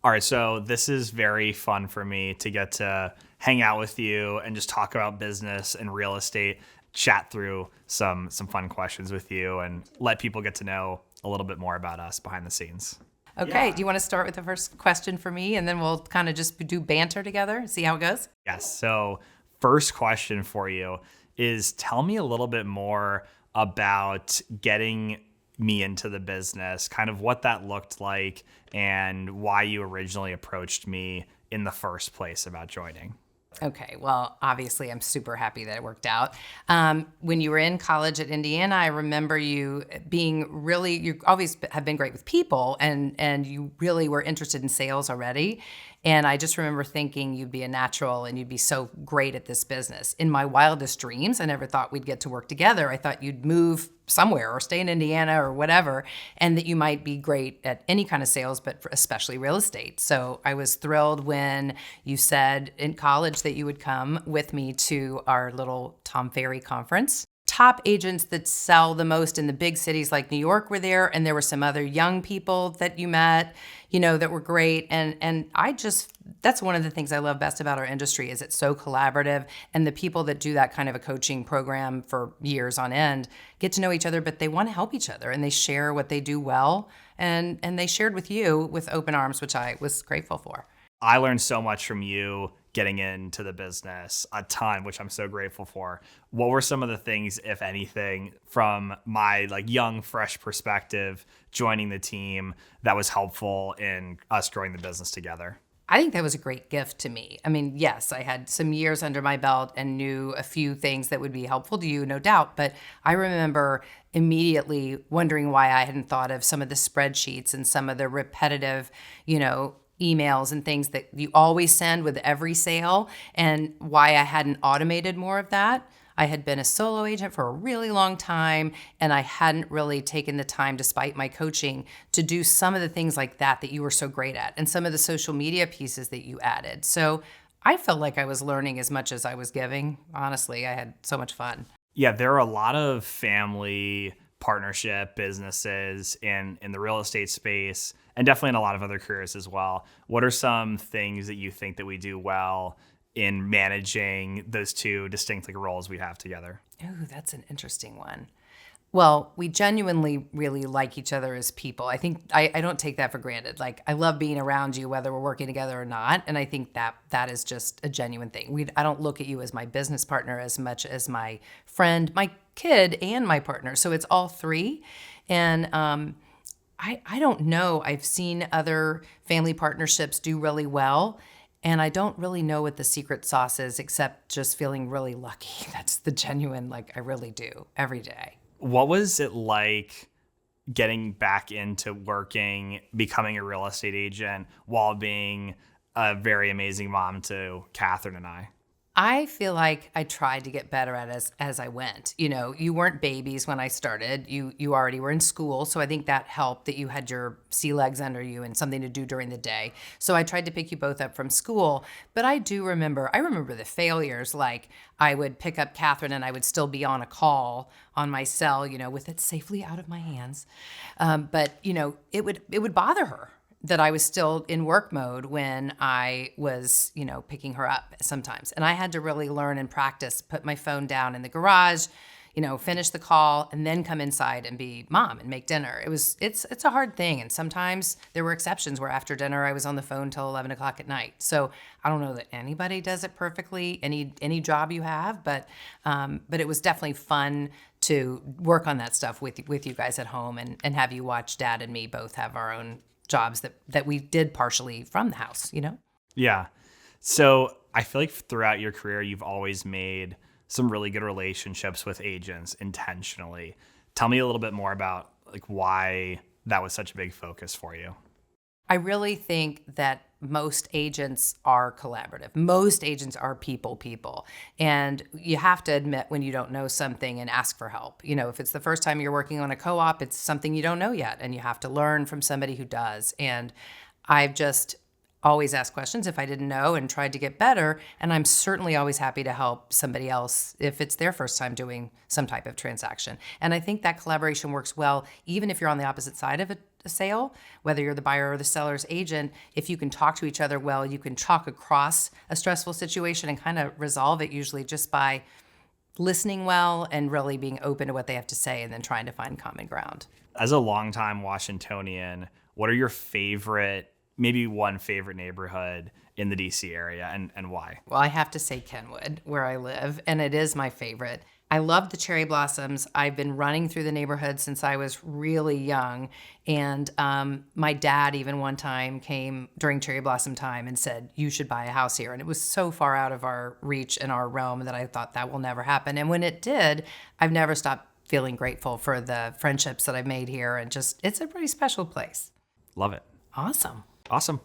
All right, so this is very fun for me to get to hang out with you and just talk about business and real estate, chat through some fun questions with you and let people get to know a little bit more about us behind the scenes. Okay, do you want to start with the first question for me and then we'll kind of just do banter together, see how it goes? Yes. So, first question for you is tell me a little bit more about getting me into the business, kind of what that looked like and why you originally approached me in the first place about joining. Okay, well, obviously, I'm super happy that it worked out. When you were in college at Indiana, I remember you being really, you always have been great with people, and you really were interested in sales already. And I just remember thinking you'd be a natural and you'd be so great at this business. In my wildest dreams, I never thought we'd get to work together. I thought you'd move somewhere or stay in Indiana or whatever, and that you might be great at any kind of sales, but especially real estate. So I was thrilled when you said in college that you would come with me to our little Tom Ferry conference. Top agents that sell the most in the big cities like New York were there, and there were some other young people that you met, that were great. And I just, that's one of the things I love best about our industry is it's so collaborative, and the people that do that kind of a coaching program for years on end get to know each other, but they want to help each other and they share what they do well. And they shared with you with open arms, which I was grateful for. I learned so much from you getting into the business, a ton, which I'm so grateful for. What were some of the things, if anything, from my young, fresh perspective, joining the team that was helpful in us growing the business together? I think that was a great gift to me. I mean, yes, I had some years under my belt and knew a few things that would be helpful to you, no doubt. But I remember immediately wondering why I hadn't thought of some of the spreadsheets and some of the repetitive, emails and things that you always send with every sale, and why I hadn't automated more of that. I had been a solo agent for a really long time, and I hadn't really taken the time, despite my coaching, to do some of the things like that you were so great at, and some of the social media pieces that you added. So I felt like I was learning as much as I was giving. Honestly, I had so much fun. Yeah, there are a lot of family partnership businesses in the real estate space and definitely in a lot of other careers as well. What are some things that you think that we do well in managing those two distinct roles we have together? Ooh, that's an interesting one. Well, we genuinely really like each other as people. I think I don't take that for granted. Like, I love being around you, whether we're working together or not. And I think that is just a genuine thing. I don't look at you as my business partner as much as my friend, my kid, and my partner. So it's all three. And I don't know. I've seen other family partnerships do really well. And I don't really know what the secret sauce is, except just feeling really lucky. That's the genuine, I really do every day. What was it like getting back into working, becoming a real estate agent while being a very amazing mom to Catherine and I? I feel like I tried to get better at it as I went. You weren't babies when I started. You already were in school, so I think that helped that you had your sea legs under you and something to do during the day. So I tried to pick you both up from school. But I remember the failures. Like, I would pick up Catherine and I would still be on a call on my cell, with it safely out of my hands. But it would bother her that I was still in work mode when I was, picking her up sometimes. And I had to really learn and practice, put my phone down in the garage, finish the call, and then come inside and be mom and make dinner. It's a hard thing. And sometimes there were exceptions where after dinner I was on the phone till 11 o'clock at night. So I don't know that anybody does it perfectly, any job you have, but it was definitely fun to work on that stuff with you guys at home and have you watch Dad and me both have our own jobs that we did partially from the house, Yeah. So I feel like throughout your career, you've always made some really good relationships with agents intentionally. Tell me a little bit more about why that was such a big focus for you. I really think that most agents are collaborative. Most agents are people. And you have to admit when you don't know something and ask for help. If it's the first time you're working on a co-op, it's something you don't know yet, and you have to learn from somebody who does. And I've just always asked questions if I didn't know and tried to get better. And I'm certainly always happy to help somebody else if it's their first time doing some type of transaction. And I think that collaboration works well, even if you're on the opposite side of sale, whether you're the buyer or the seller's agent. If you can talk to each other well, you can talk across a stressful situation and kind of resolve it usually just by listening well and really being open to what they have to say and then trying to find common ground. As a longtime Washingtonian, what are your favorite, maybe one favorite neighborhood in the DC area, and why? Well, I have to say Kenwood, where I live, and it is my favorite. I love the cherry blossoms. I've been running through the neighborhood since I was really young. And my dad even one time came during cherry blossom time and said, you should buy a house here. And it was so far out of our reach and our realm that I thought that will never happen. And when it did, I've never stopped feeling grateful for the friendships that I've made here. And just, it's a pretty special place. Love it. Awesome. Awesome.